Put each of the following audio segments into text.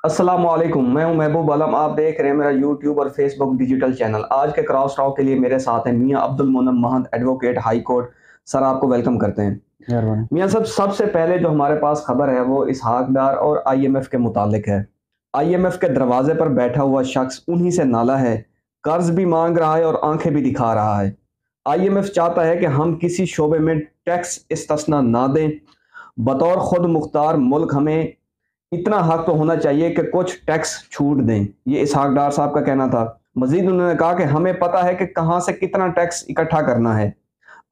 السلام علیکم، میں ہوں محبوب عالم۔ آپ دیکھ رہے ہیں میرا یوٹیوب اور فیس بک ڈیجیٹل چینل۔ آج کے کراس ٹاک کے لیے میرے ساتھ ہیں میاں عبد المنعم مہند، ایڈوکیٹ ہائی کورٹ۔ سر آپ کو ویلکم کرتے ہیں۔ مہربانی۔ میاں صاحب، سب سے پہلے جو ہمارے پاس خبر ہے وہ اسحاق ڈار اور آئی ایم ایف کے متعلق ہے۔ آئی ایم ایف کے دروازے پر بیٹھا ہوا شخص انہی سے نالا ہے، قرض بھی مانگ رہا ہے اور آنکھیں بھی دکھا رہا ہے۔ آئی ایم ایف چاہتا ہے کہ ہم کسی شعبے میں ٹیکس استثنا نہ دیں۔ بطور خود مختار ملک ہمیں اتنا حق تو ہونا چاہیے کہ کچھ ٹیکس چھوٹ دیں، یہ اسحاق ڈار صاحب کا کہنا تھا۔ مزید انہوں نے کہا کہ ہمیں پتہ ہے کہ کہاں سے کتنا ٹیکس اکٹھا کرنا ہے۔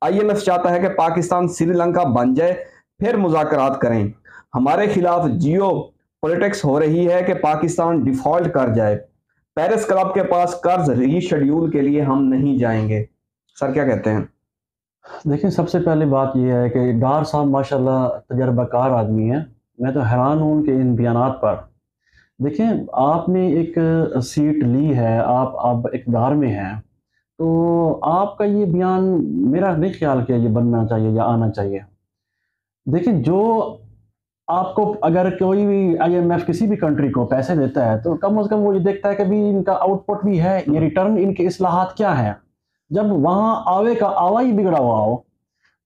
آئی ایم ایف چاہتا ہے کہ پاکستان سری لنکا بن جائے، پھر مذاکرات کریں۔ ہمارے خلاف جیو پولیٹکس ہو رہی ہے کہ پاکستان ڈیفالٹ کر جائے۔ پیرس کلب کے پاس قرض ری شیڈیول کے لیے ہم نہیں جائیں گے۔ سر کیا کہتے ہیں؟ دیکھیں، سب سے پہلی بات یہ ہے کہ ڈار صاحب ماشاءاللہ تجربہ کار آدمی ہیں۔ میں تو حیران ہوں ان کے ان بیانات پر۔ دیکھیں، آپ نے ایک سیٹ لی ہے، آپ اب اقتدار میں ہیں، تو آپ کا یہ بیان میرا نہیں خیال کہ یہ بننا چاہیے یا آنا چاہیے۔ دیکھیں، جو آپ کو اگر کوئی بھی آئی ایم ایف کسی بھی کنٹری کو پیسے دیتا ہے تو کم از کم وہ یہ دیکھتا ہے کہ بھی ان کا آؤٹ پٹ بھی ہے، یہ ریٹرن ان کے اصلاحات کیا ہیں۔ جب وہاں آوے کا آوا ہی بگڑا ہوا ہو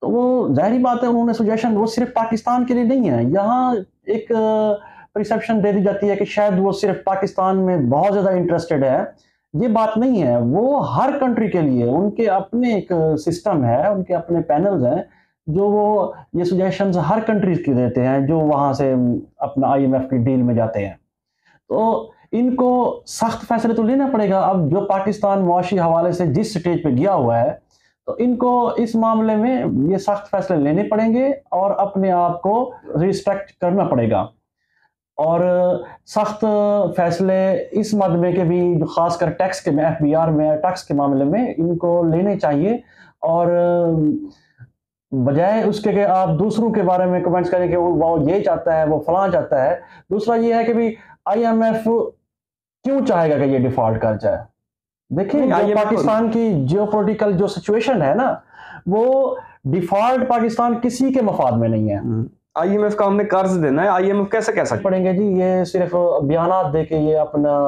تو وہ ظاہری بات ہے، انہوں نے سجیشن وہ صرف پاکستان کے لیے نہیں ہے۔ یہاں ایک پرسیپشن دے دی جاتی ہے کہ شاید وہ صرف پاکستان میں بہت زیادہ انٹرسٹڈ ہے۔ یہ بات نہیں ہے، وہ ہر کنٹری کے لیے ان کے اپنے ایک سسٹم ہے، ان کے اپنے پینلز ہیں جو وہ یہ سجیشنز ہر کنٹریز کے دیتے ہیں جو وہاں سے اپنا آئی ایم ایف کی ڈیل میں جاتے ہیں۔ تو ان کو سخت فیصلے تو لینا پڑے گا۔ اب جو پاکستان معاشی حوالے سے جس سٹیج پہ گیا ہوا ہے تو ان کو اس معاملے میں یہ سخت فیصلے لینے پڑیں گے اور اپنے آپ کو ریسپیکٹ کرنا پڑے گا، اور سخت فیصلے اس مد میں کہ بھی جو خاص کر ٹیکس کے میں، ایف بی آر میں ٹیکس کے معاملے میں ان کو لینے چاہیے، اور بجائے اس کے کہ آپ دوسروں کے بارے میں کمنٹس کریں کہ وہ یہ چاہتا ہے، وہ فلاں چاہتا ہے۔ دوسرا یہ ہے کہ بھی آئی ایم ایف کیوں چاہے گا کہ یہ ڈیفالٹ کر جائے؟ دیکھیں، جو پاکستان کی جیو پولیٹیکل جو سچویشن ہے نا، وہ ڈیفالٹ پاکستان کسی کے مفاد میں نہیں ہے۔ آئی ایم ایف کا ہم نے قرض دینا ہے، آئی ایم ایف کیسے کہہ سکتے پڑیں گے جی؟ یہ صرف بیانات دے کے یہ اپنا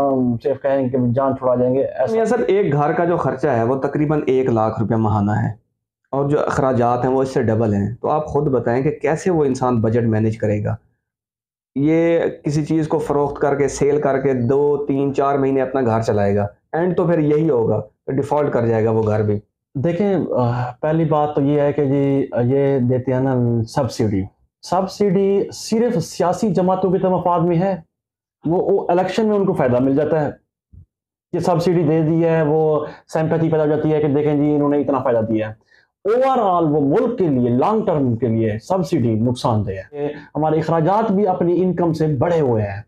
صرف کہیں گے کہ جان چھڑا جائیں گے، ایسا سر ایک گھر کا جو خرچہ ہے وہ تقریباً 1 لاکھ روپے ماہانہ ہے، اور جو اخراجات ہیں وہ اس سے ڈبل ہیں۔ تو آپ خود بتائیں کہ کیسے وہ انسان بجٹ مینیج کرے گا؟ یہ کسی چیز کو فروخت کر کے، سیل کر کے 2 3 4 مہینے اپنا گھر چلائے گا، اینڈ تو پھر یہی ہوگا کہ ڈیفالٹ کر جائے گا وہ گھر بھی۔ دیکھیں، پہلی بات تو یہ ہے کہ جی یہ دیتے ہیں نا سبسڈی صرف سیاسی جماعتوں کے مفاد میں ہے۔ وہ الیکشن میں ان کو فائدہ مل جاتا ہے کہ سبسڈی دے دی ہے، وہ سیمپیتھی پیدا ہو جاتی ہے کہ دیکھیں جی انہوں نے اتنا فائدہ دیا ہے۔ اوور آل وہ ملک کے لیے لانگ ٹرم کے لیے سبسڈی نقصان دہ ہے۔ ہمارے اخراجات بھی اپنی انکم سے بڑھے ہوئے ہیں۔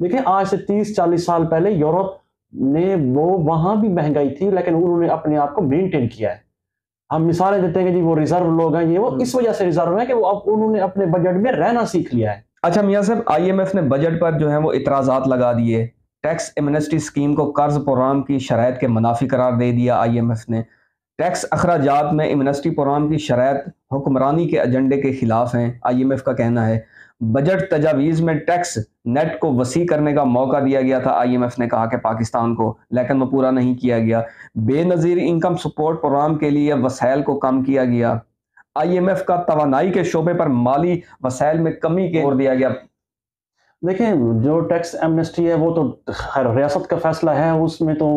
دیکھیں، آج سے 30 40 سال پہلے یورپ نے وہ وہاں بھی مہنگائی تھی لیکن انہوں نے اپنے آپ کو مینٹین کیا ہے۔ ہم مثالیں دیتے ہیں کہ جی وہ ریزرو لوگ ہیں، یہ وہ اس وجہ سے ریزرو ہیں کہ وہ اب انہوں نے اپنے بجٹ میں رہنا سیکھ لیا ہے۔ اچھا میاں صاحب، آئی ایم ایف نے بجٹ پر جو ہے وہ اعتراضات لگا دیے۔ ٹیکس ایمنسٹی اسکیم کو قرض پروگرام کی شرائط کے منافی قرار دے دیا آئی ایم ایف نے۔ ٹیکس اخراجات میں ایمنسٹی پروگرام کی شرائط حکمرانی کے ایجنڈے کے خلاف ہیں، آئی ایم ایف کا کہنا ہے۔ بجٹ تجاویز میں ٹیکس نیٹ کو وسیع کرنے کا موقع دیا گیا تھا، آئی ایم ایف نے کہا کہ پاکستان کو، لیکن وہ پورا نہیں کیا گیا۔ بے نظیر انکم سپورٹ پروگرام کے لیے وسائل کو کم کیا گیا۔ آئی ایم ایف کا توانائی کے شعبے پر مالی وسائل میں کمی کے زور دیا گیا۔ دیکھیں، جو ٹیکس ایمنسٹی ہے وہ تو ریاست کا فیصلہ ہے، اس میں تو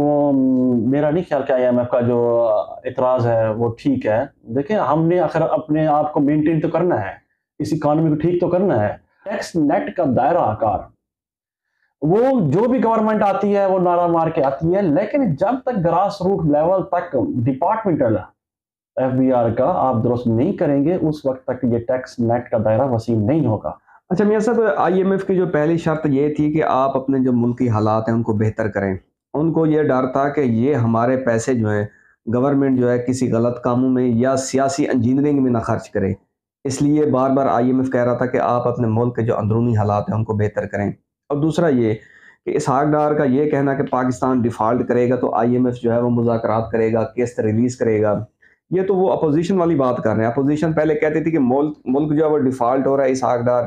میرا نہیں خیال کہ آئی ایم ایف کا جو اعتراض ہے وہ ٹھیک ہے۔ دیکھیں، ہم نے آخر اپنے آپ کو مینٹین تو کرنا ہے، اس اکانومی کو ٹھیک تو کرنا ہے۔ ٹیکس نیٹ کا دائرہ آکار وہ جو بھی گورنمنٹ آتی ہے وہ نعرہ مار کے آتی ہے، لیکن جب تک گراس روٹ لیول تک ڈپارٹمنٹل ایف بی آر کا آپ درست نہیں کریں گے، اس وقت تک یہ ٹیکس نیٹ کا دائرہ وسیع نہیں ہوگا۔ اچھا میاں صاحب، آئی ایم ایف کی جو پہلی شرط یہ تھی کہ آپ اپنے جو ملکی حالات ہیں ان کو بہتر کریں۔ ان کو یہ ڈر تھا کہ یہ ہمارے پیسے جو ہیں گورنمنٹ جو ہے کسی غلط کاموں میں یا سیاسی انجینئرنگ میں نہ خرچ کرے، اس لیے بار بار آئی ایم ایف کہہ رہا تھا کہ آپ اپنے ملک کے جو اندرونی حالات ہیں ان کو بہتر کریں۔ اور دوسرا یہ کہ اسحاق ڈار کا یہ کہنا کہ پاکستان ڈیفالٹ کرے گا تو آئی ایم ایف جو ہے وہ مذاکرات کرے گا، قسط ریلیز کرے گا، یہ تو وہ اپوزیشن والی بات کر رہے ہیں۔ اپوزیشن پہلے کہتی تھی کہ ملک جو ہے وہ ڈیفالٹ ہو رہا ہے، اسحاق ڈار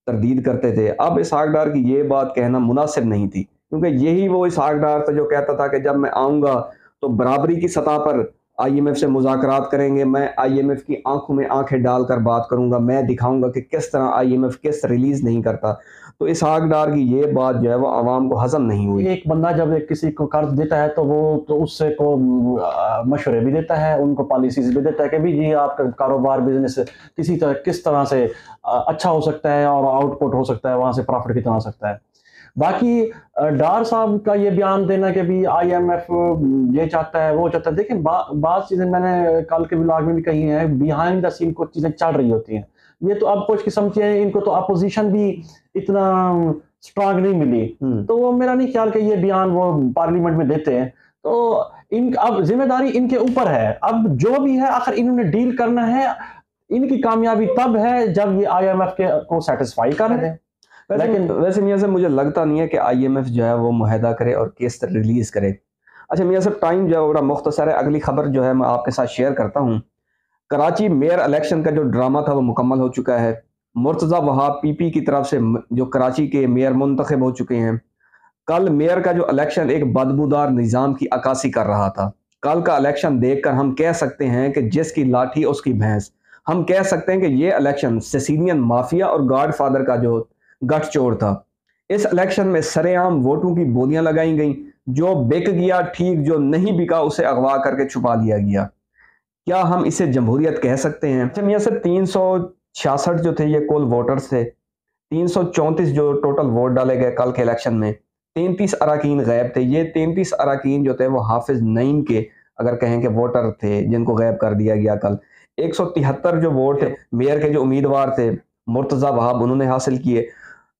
تردید کرتے تھے. اب اسحاق ڈار کی یہ بات کہنا مناسب نہیں تھی، کیونکہ یہی وہ اسحاق ڈار تھا جو کہتا تھا کہ جب میں آؤں گا تو برابری کی سطح پر آئی ایم ایف سے مذاکرات کریں گے، میں آئی ایم ایف کی آنکھوں میں آنکھیں ڈال کر بات کروں گا، میں دکھاؤں گا کہ کس طرح آئی ایم ایف قسط ریلیز نہیں کرتا. تو اسحاق ڈار کی یہ بات جو ہے وہ عوام کو ہضم نہیں ہوئی. ایک بندہ جب کسی کو قرض دیتا ہے تو وہ تو اس سے کو مشورے بھی دیتا ہے، ان کو پالیسیز بھی دیتا ہے کہ بھی جی آپ کا کاروبار بزنس کسی طرح کس طرح سے اچھا ہو سکتا ہے اور آؤٹ پٹ ہو سکتا ہے، وہاں سے پروفٹ کتنا آ سکتا ہے. باقی ڈار صاحب کا یہ بیان دینا کہ بھی آئی ایم ایف یہ چاہتا ہے وہ چاہتا ہے، دیکھیں بعض چیزیں میں نے کل کے ولاگ میں بھی کہی ہیں، بیہائنڈ دا سین کچھ چیزیں چل رہی ہوتی ہیں. یہ تو اب خوش قسمتی ہے، ان کو تو اپوزیشن بھی اتنا اسٹرانگ نہیں ملی، تو وہ میرا نہیں خیال کہ یہ بیان وہ پارلیمنٹ میں دیتے ہیں. تو اب ذمہ داری ان کے اوپر ہے، اب جو بھی ہے آخر انہوں نے ڈیل کرنا ہے. ان کی کامیابی تب ہے جب یہ آئی ایم ایف کو سیٹسفائی کر دیں. لیکن ویسے میاں صاحب مجھے لگتا نہیں ہے کہ آئی ایم ایف جو ہے وہ معاہدہ کرے اور قسط ریلیز کرے. اچھا میاں صاحب ٹائم جو ہے بڑا مختصر ہے، اگلی خبر جو ہے میں آپ کے ساتھ شیئر کرتا ہوں. کراچی میئر الیکشن کا جو ڈرامہ تھا وہ مکمل ہو چکا ہے. مرتضی وہاب پی پی کی طرف سے جو کراچی کے میئر منتخب ہو چکے ہیں. کل میئر کا جو الیکشن ایک بدبودار نظام کی عکاسی کر رہا تھا. کل کا الیکشن دیکھ کر ہم کہہ سکتے ہیں کہ جس کی لاٹھی اس کی بھینس. ہم کہہ سکتے ہیں کہ یہ الیکشن سیسینین مافیا اور گاڈ فادر کا جو گٹھ چوڑ تھا. اس الیکشن میں سرے عام ووٹوں کی بولیاں لگائی گئیں، جو بک گیا ٹھیک، جو نہیں بکا اسے اغوا کر کے چھپا لیا گیا. کیا ہم اسے جمہوریت کہہ سکتے ہیں؟ اچھا میاں صاحب 366 جو تھے یہ کل ووٹرز تھے. 334 جو ٹوٹل ووٹ ڈالے گئے کل کے الیکشن میں. 33 اراکین غائب تھے. یہ 33 اراکین جو تھے وہ حافظ نعیم کے اگر کہیں کہ ووٹر تھے جن کو غائب کر دیا گیا کل. 173 جو ووٹ تھے میئر کے جو امیدوار تھے مرتضی وہاب انہوں نے حاصل کیے.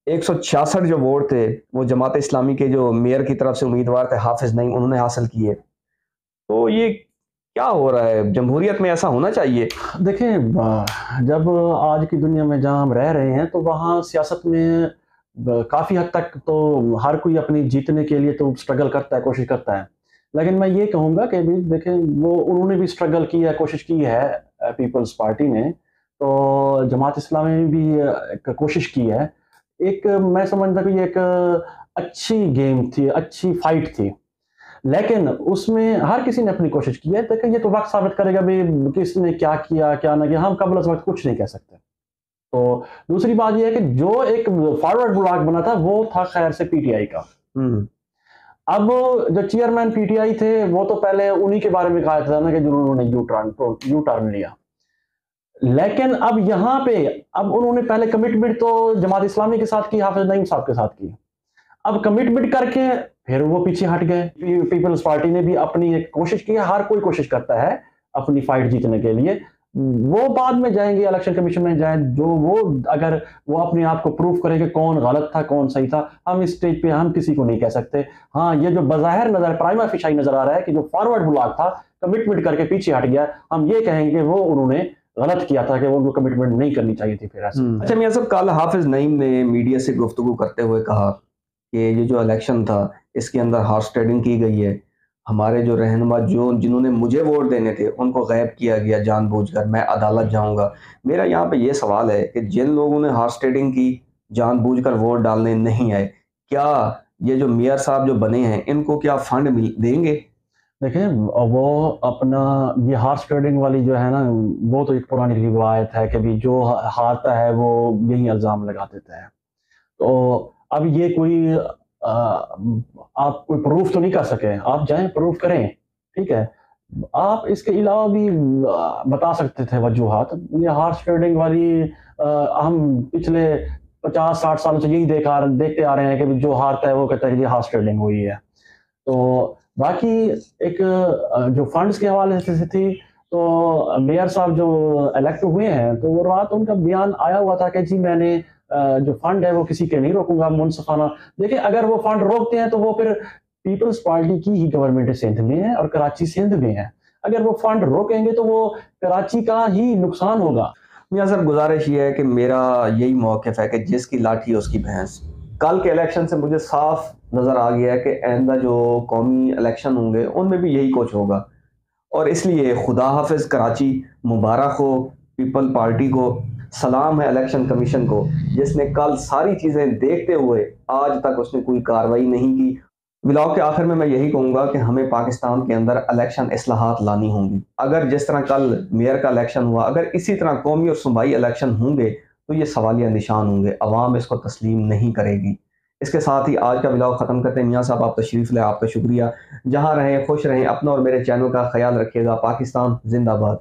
166 جو ووٹ تھے وہ جماعت اسلامی کے جو میئر کی طرف سے امیدوار تھے حافظ نعیم انہوں نے حاصل کیے. تو یہ کیا ہو رہا ہے؟ جمہوریت میں ایسا ہونا چاہیے. دیکھیں جب آج کی دنیا میں جہاں ہم رہ رہے ہیں تو وہاں سیاست میں کافی حد تک تو ہر کوئی اپنی جیتنے کے لیے تو اسٹرگل کرتا ہے، کوشش کرتا ہے. لیکن میں یہ کہوں گا کہ بھی دیکھیں وہ انہوں نے بھی اسٹرگل کی ہے، کوشش کی ہے پیپلز پارٹی نے، تو جماعت اسلامی نے بھی کوشش کی ہے. ایک میں سمجھتا کہ یہ ایک اچھی گیم تھی، اچھی فائٹ تھی، لیکن اس میں ہر کسی نے اپنی کوشش کی ہے. دیکھیں یہ تو وقت ثابت کرے گا بھی کس نے کیا کیا کیا نہ کیا، ہم قبل از وقت کچھ نہیں کہہ سکتے. تو دوسری بات یہ ہے کہ جو ایک فارورڈ بلاک بنا تھا وہ تھا خیر سے پی ٹی آئی کا. اب جو چیئرمین پی ٹی آئی تھے وہ تو پہلے انہی کے بارے میں کہا تھا نا کہ جنہوں نے یو ٹرن لیا. لیکن اب یہاں پہ اب انہوں نے پہلے کمٹمنٹ تو جماعت اسلامی کے ساتھ کی، حافظ نعیم صاحب کے ساتھ کی. اب کمٹمنٹ کر کے پھر وہ پیچھے ہٹ گئے. پیپلز پارٹی نے بھی اپنی ایک کوشش کی ہے، ہر کوئی کوشش کرتا ہے اپنی فائٹ جیتنے کے لیے. وہ بعد میں جائیں گے، الیکشن کمیشن میں جائیں، جو وہ اگر وہ اپنے آپ کو پروف کرے کہ کون غلط تھا کون صحیح تھا، ہم اس سٹیج پہ ہم کسی کو نہیں کہہ سکتے. ہاں یہ جو بظاہر نظر پرائما فیشائی نظر آ رہا ہے کہ جو فارورڈ بلاک تھا کمٹمنٹ کر کے پیچھے ہٹ گیا، ہم یہ کہیں گے وہ انہوں نے غلط کیا تھا کہ وہ کمٹمنٹ نہیں کرنی چاہیے تھی. پھر اچھا میاں صاحب کل حافظ نعیم نے میڈیا سے گفتگو کرتے ہوئے کہا کہ یہ جو الیکشن تھا اس کے اندر ہارس ٹریڈنگ کی گئی ہے، ہمارے جو رہنما جنہوں نے مجھے ووٹ دینے تھے ان کو غائب کیا گیا جان بوجھ کر، میں عدالت جاؤں گا. میرا یہاں پہ یہ سوال ہے کہ جن لوگوں نے ہارس ٹریڈنگ کی، جان بوجھ کر ووٹ ڈالنے نہیں آئے، کیا یہ جو میئر صاحب جو بنے ہیں ان کو کیا فنڈ دیں گے؟ دیکھیں وہ اپنا یہ ہارس ٹریڈنگ والی جو ہے نا وہ تو ایک پرانی روایت ہے کہ بھی جو ہارتا ہے وہ یہی الزام لگا دیتا ہے. تو اب یہ کوئی آپ کوئی پروف تو نہیں کر سکے، آپ جائیں پروف کریں، ٹھیک ہے. آپ اس کے علاوہ بھی بتا سکتے تھے وجوہات. یہ ہارس ٹریڈنگ والی ہم پچھلے 50-60 سالوں سے یہی دیکھتے آ رہے ہیں کہ جو ہارتا ہے وہ کہتا ہے کہ یہ ہارس ٹریڈنگ ہوئی ہے. تو باقی ایک جو فنڈز کے حوالے سے تھی، تو میئر صاحب جو الیکٹ ہوئے ہیں تو وہ رات ان کا بیان آیا ہوا تھا کہ جی میں نے جو فنڈ ہے وہ کسی کے نہیں روکوں گا منصفانہ. دیکھیں اگر وہ فنڈ روکتے ہیں تو وہ پھر پیپلز پارٹی کی ہی گورنمنٹ سندھ میں ہے اور کراچی سندھ میں ہے. اگر وہ فنڈ روکیں گے تو وہ کراچی کا ہی نقصان ہوگا. میاں صاحب گزارش یہ ہے کہ میرا یہی موقف ہے کہ جس کی لاٹھی اس کی بھینس. کل کے الیکشن سے مجھے صاف نظر آ گیا ہے کہ آئندہ جو قومی الیکشن ہوں گے ان میں بھی یہی کچھ ہوگا، اور اس لیے خدا حافظ کراچی، مبارک ہو پیپل پارٹی کو. سلام ہے الیکشن کمیشن کو جس نے کل ساری چیزیں دیکھتے ہوئے آج تک اس نے کوئی کارروائی نہیں کی۔ ولاگ کے آخر میں یہی کہوں گا کہ ہمیں پاکستان کے اندر الیکشن اصلاحات لانی ہوں گی۔ اگر جس طرح کل میئر کا الیکشن ہوا، اگر اسی طرح قومی اور صوبائی الیکشن ہوں گے تو یہ سوالیہ نشان ہوں گے، عوام اس کو تسلیم نہیں کرے گی۔ اس کے ساتھ ہی آج کا ولاگ ختم کرتے ہیں۔ میاں صاحب آپ تشریف لے، آپ کا شکریہ۔ جہاں رہیں خوش رہیں، اپنا اور میرے چینل کا خیال رکھیے گا۔ پاکستان زندہ باد۔